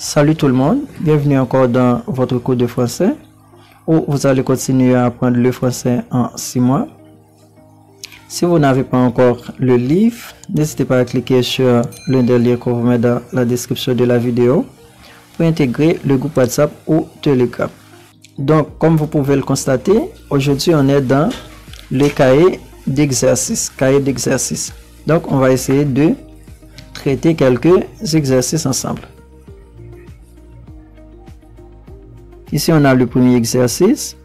Salut tout le monde, bienvenue encore dans votre cours de français où vous allez continuer à apprendre le français en 6 mois. Si vous n'avez pas encore le livre, n'hésitez pas à cliquer sur l'un des liens qu'on vous met dans la description de la vidéo pour intégrer le groupe WhatsApp ou Telegram. Donc, comme vous pouvez le constater, aujourd'hui on est dans le cahier d'exercice. Donc, on va essayer de traiter quelques exercices ensemble. Ici, on a le premier exercice,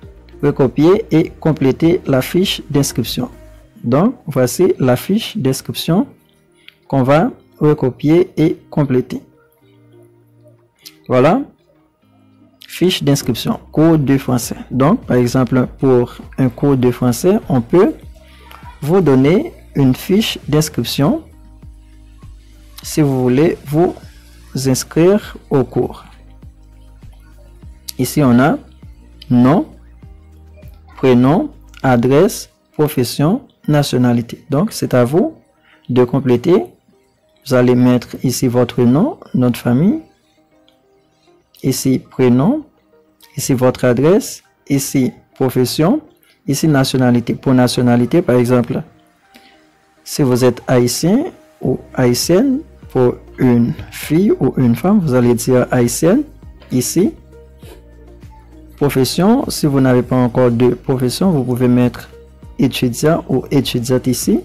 recopier et compléter la fiche d'inscription. Donc, voici la fiche d'inscription qu'on va recopier et compléter. Voilà, fiche d'inscription, cours de français. Donc, par exemple, pour un cours de français, on peut vous donner une fiche d'inscription si vous voulez vous inscrire au cours. Ici, on a nom, prénom, adresse, profession, nationalité. Donc, c'est à vous de compléter. Vous allez mettre ici votre nom, notre famille. Ici, prénom. Ici, votre adresse. Ici, profession. Ici, nationalité. Pour nationalité, par exemple, si vous êtes haïtien ou haïtienne, pour une fille ou une femme, vous allez dire haïtienne. Ici, profession, si vous n'avez pas encore de profession, vous pouvez mettre étudiant ou étudiante ici.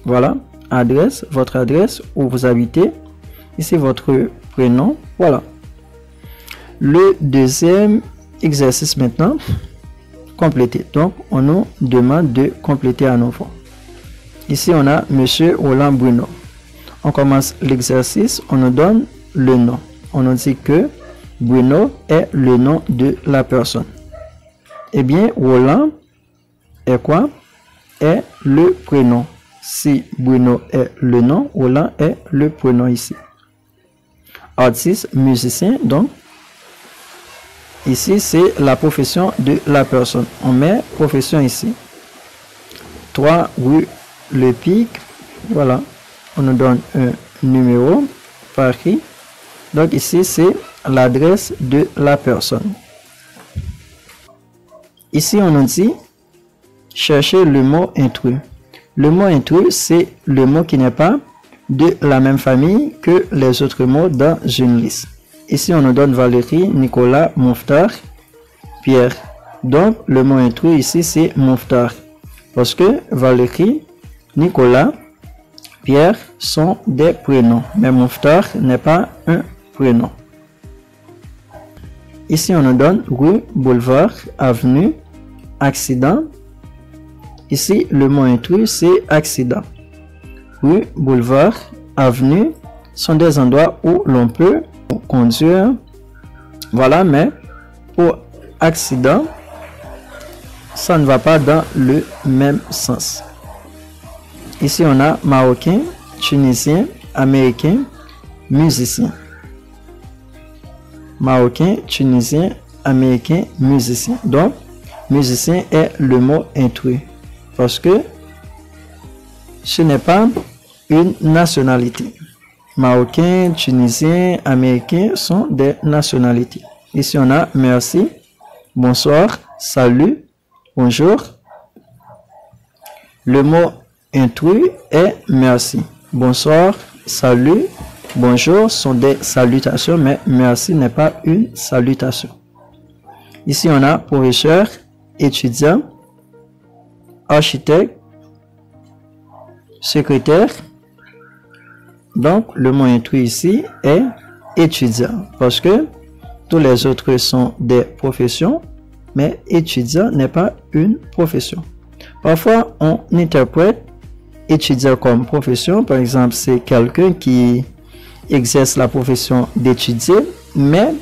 Voilà, adresse, votre adresse où vous habitez. Ici, votre prénom. Voilà. Le deuxième exercice maintenant, compléter. Donc, on nous demande de compléter à nouveau. Ici, on a Monsieur Roland Bruno. On commence l'exercice, on nous donne le nom. On nous dit que Bruno est le nom de la personne. Eh bien, Roland est quoi? Est le prénom. Si Bruno est le nom, Roland est le prénom ici. Artiste, musicien, donc, ici, c'est la profession de la personne. On met profession ici. 3 rue Le Pic. Voilà. On nous donne un numéro par écrit. Donc, ici, c'est l'adresse de la personne. Ici, on nous dit chercher le mot intrus. Le mot intrus, c'est le mot qui n'est pas de la même famille que les autres mots dans une liste. Ici, on nous donne Valérie, Nicolas, Mouftar, Pierre. Donc, le mot intrus ici, c'est Mouftar. Parce que Valérie, Nicolas, Pierre sont des prénoms. Mais Mouftar n'est pas un prénom. Ici, on nous donne rue, boulevard, avenue, accident. Ici, le mot intrus, c'est accident. Rue, boulevard, avenue sont des endroits où l'on peut conduire. Voilà, mais pour accident, ça ne va pas dans le même sens. Ici, on a marocain, tunisien, américain, musicien. Marocain, tunisien, américain, musicien. Donc, musicien est le mot intrus parce que ce n'est pas une nationalité. Marocain, tunisien, américain sont des nationalités. Ici, on a merci, bonsoir, salut, bonjour. Le mot intrus est merci. Bonsoir, salut, bonjour sont des salutations, mais merci n'est pas une salutation. Ici, on a professeur, étudiant, architecte, secrétaire. Donc, le mot intrus ici est étudiant parce que tous les autres sont des professions, mais étudiant n'est pas une profession. Parfois, on interprète étudiant comme profession. Par exemple, c'est quelqu'un qui exerce la profession d'étudier, mais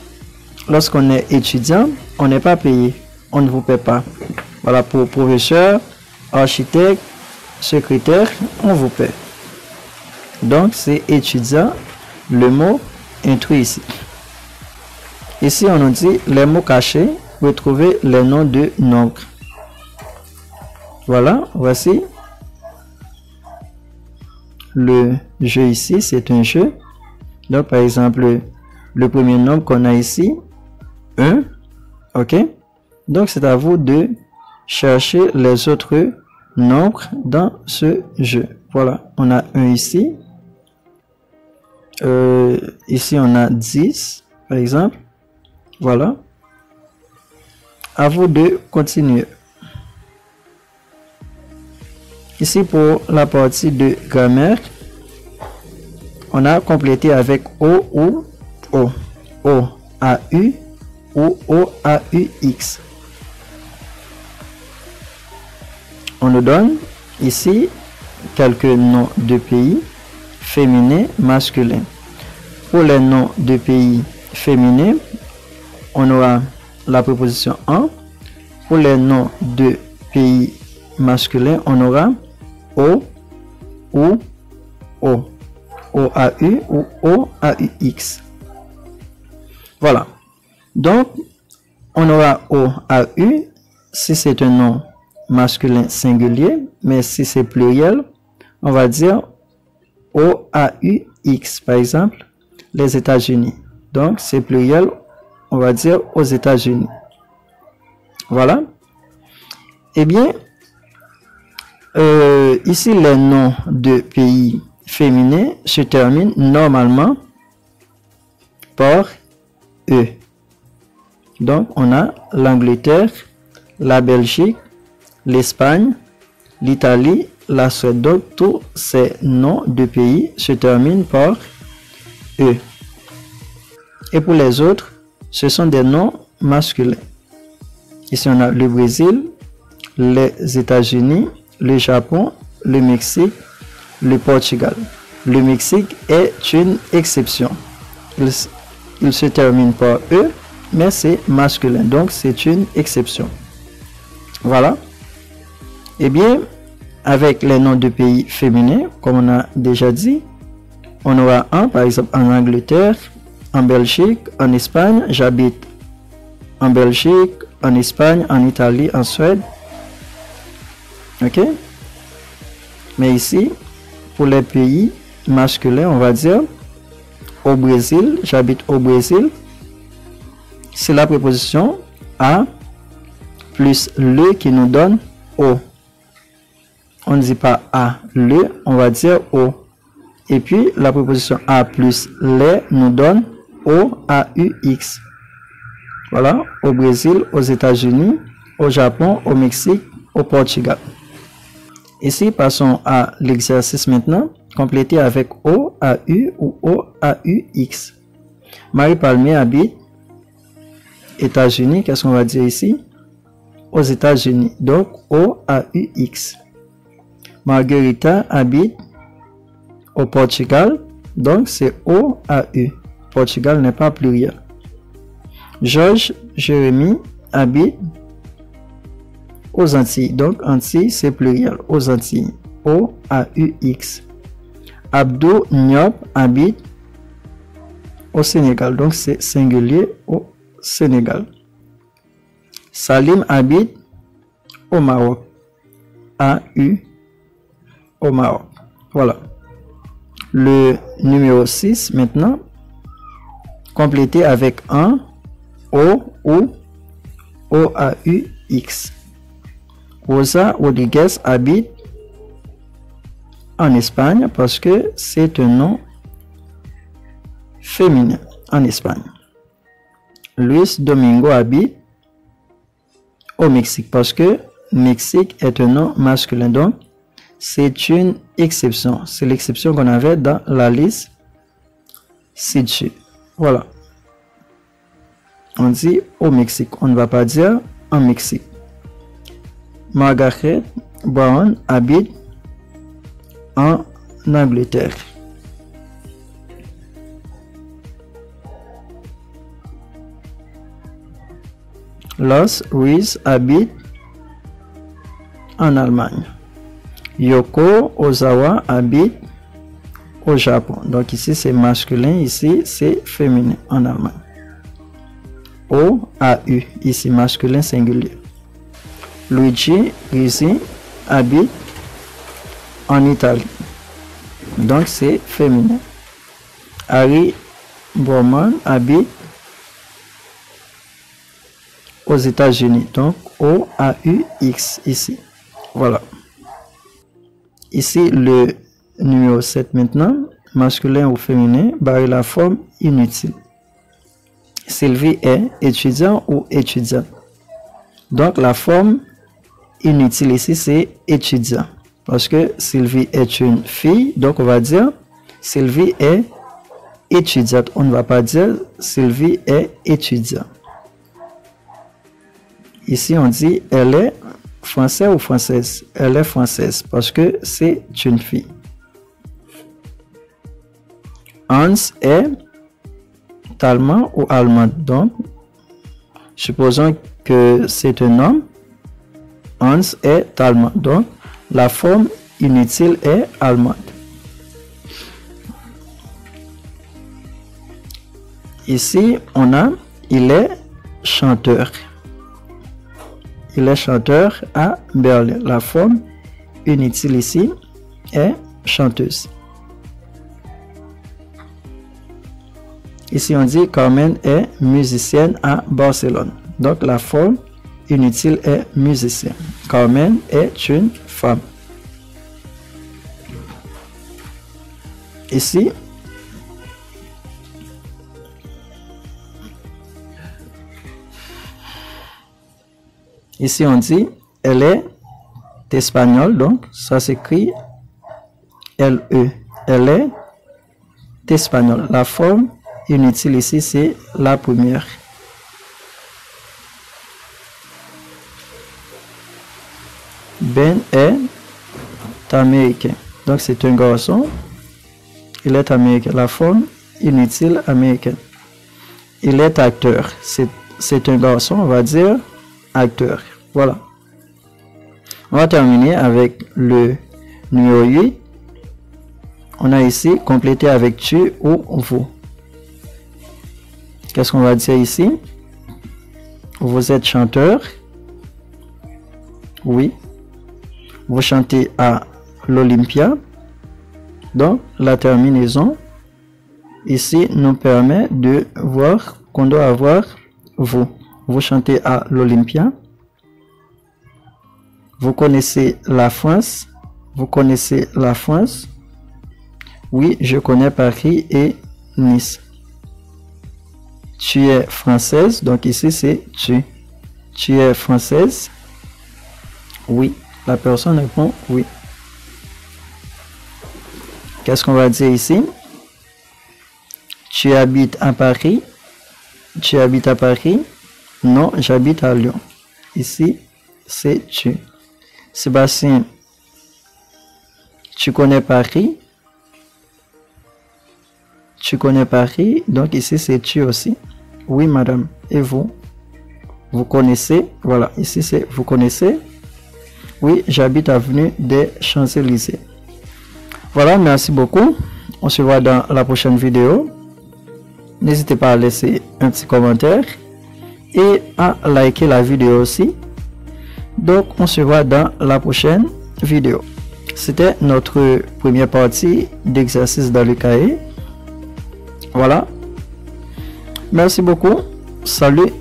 lorsqu'on est étudiant, on n'est pas payé, on ne vous paie pas. Voilà, pour professeur, architecte, secrétaire, on vous paie. Donc, c'est étudiant, le mot intrus ici. Ici, on nous dit les mots cachés, retrouvez les noms de nombres. Voilà, voici le jeu ici, c'est un jeu. Donc, par exemple, le premier nombre qu'on a ici, 1. OK? Donc, c'est à vous de chercher les autres nombres dans ce jeu. Voilà, on a 1 ici. Ici, on a 10, par exemple. Voilà. À vous de continuer. Ici, pour la partie de grammaire, on a complété avec O ou O. O, A, U ou O, A, U, X. On nous donne ici quelques noms de pays féminins, masculins. Pour les noms de pays féminins, on aura la préposition en. Pour les noms de pays masculins, on aura O ou O. O-A-U ou O-A-U-X. Voilà. Donc, on aura O-A-U si c'est un nom masculin singulier, mais si c'est pluriel, on va dire O-A-U-X. Par exemple, les États-Unis. Donc, c'est pluriel, on va dire aux États-Unis. Voilà. Eh bien, ici, les noms de pays féminins se terminent normalement par E. Donc, on a l'Angleterre, la Belgique, l'Espagne, l'Italie, la Suède. Donc, tous ces noms de pays se terminent par E. Et pour les autres, ce sont des noms masculins. Ici, on a le Brésil, les États-Unis, le Japon, le Mexique, le Portugal. Le Mexique est une exception. Il se termine par E, mais c'est masculin. Donc, c'est une exception. Voilà. Eh bien, avec les noms de pays féminins, comme on a déjà dit, on aura un, par exemple, en Angleterre, en Belgique, en Espagne. J'habite en Belgique, en Espagne, en Italie, en Suède. OK? Mais ici, pour les pays masculins, on va dire au Brésil, j'habite au Brésil. C'est la préposition A plus le qui nous donne O. On ne dit pas A, le, on va dire O. Et puis, la préposition A plus les nous donne O, A, U, X. Voilà, au Brésil, aux États-Unis, au Japon, au Mexique, au Portugal. Ici, passons à l'exercice maintenant, complété avec O, A, U ou O, A, U, X. Marie Palmier habite États-Unis. Qu'est-ce qu'on va dire ici? Aux États-Unis. Donc, O, A, U, X. Margarita habite au Portugal. Donc, c'est O, A, U. Portugal n'est pas pluriel. Georges Jérémy habite aux Antilles. Donc, Antilles, c'est pluriel. Aux Antilles. O-A-U-X. Abdou Niop habite au Sénégal. Donc, c'est singulier au Sénégal. Salim habite au Maroc. A-U au Maroc. Voilà. Le numéro 6, maintenant, complété avec un O ou O-A-U-X. Rosa Rodriguez habite en Espagne parce que c'est un nom féminin en Espagne. Luis Domingo habite au Mexique parce que Mexique est un nom masculin. Donc, c'est une exception. C'est l'exception qu'on avait dans la liste ci-dessus. Voilà. On dit au Mexique. On ne va pas dire en Mexique. Margaret Brown habite en Angleterre. Los Ruiz habite en Allemagne. Yoko Ozawa habite au Japon. Donc ici c'est masculin, ici c'est féminin en Allemagne. O-A-U, ici masculin singulier. Luigi Rizzi habite en Italie. Donc c'est féminin. Harry Borman habite aux États-Unis. Donc, O-A-U-X ici. Voilà. Ici, le numéro 7 maintenant, masculin ou féminin, barre la forme inutile. Sylvie est étudiant ou étudiante. Donc, la forme inutile ici, c'est étudiant. Parce que Sylvie est une fille, donc on va dire Sylvie est étudiante. On ne va pas dire Sylvie est étudiant. Ici, on dit elle est française ou française. Elle est française parce que c'est une fille. Hans est allemand ou allemande. Donc, supposons que c'est un homme. Hans est allemand. Donc, la forme inutile est allemande. Ici, on a il est chanteur. Il est chanteur à Berlin. La forme inutile ici est chanteuse. Ici, on dit Carmen est musicienne à Barcelone. Donc, la forme inutile est musicien. Carmen est une femme. Ici, on dit elle est espagnole, donc ça s'écrit L-E. Elle est espagnole. La forme inutile ici, c'est la première. Ben est américain. Donc c'est un garçon. Il est américain. La forme inutile américaine. Il est acteur. C'est un garçon, on va dire acteur. Voilà. On va terminer avec le numéro 8. On a ici complété avec tu ou vous. Qu'est-ce qu'on va dire ici? Vous êtes chanteur. Oui. Vous chantez à l'Olympia. Donc, la terminaison ici nous permet de voir qu'on doit avoir vous. Vous chantez à l'Olympia. Vous connaissez la France. Vous connaissez la France. Oui, je connais Paris et Nice. Tu es française. Donc ici, c'est tu. Tu es française. Oui. La personne répond oui. Qu'est-ce qu'on va dire ici? Tu habites à Paris. Tu habites à Paris. Non, j'habite à Lyon. Ici, c'est tu. Sébastien, tu connais Paris? Tu connais Paris? Donc ici, c'est tu aussi. Oui, madame. Et vous? Vous connaissez? Voilà, ici, c'est vous connaissez? Oui, j'habite avenue des Champs-Élysées. Voilà, merci beaucoup. On se voit dans la prochaine vidéo. N'hésitez pas à laisser un petit commentaire et à liker la vidéo aussi. Donc, on se voit dans la prochaine vidéo. C'était notre première partie d'exercice dans le cahier. Voilà. Merci beaucoup. Salut.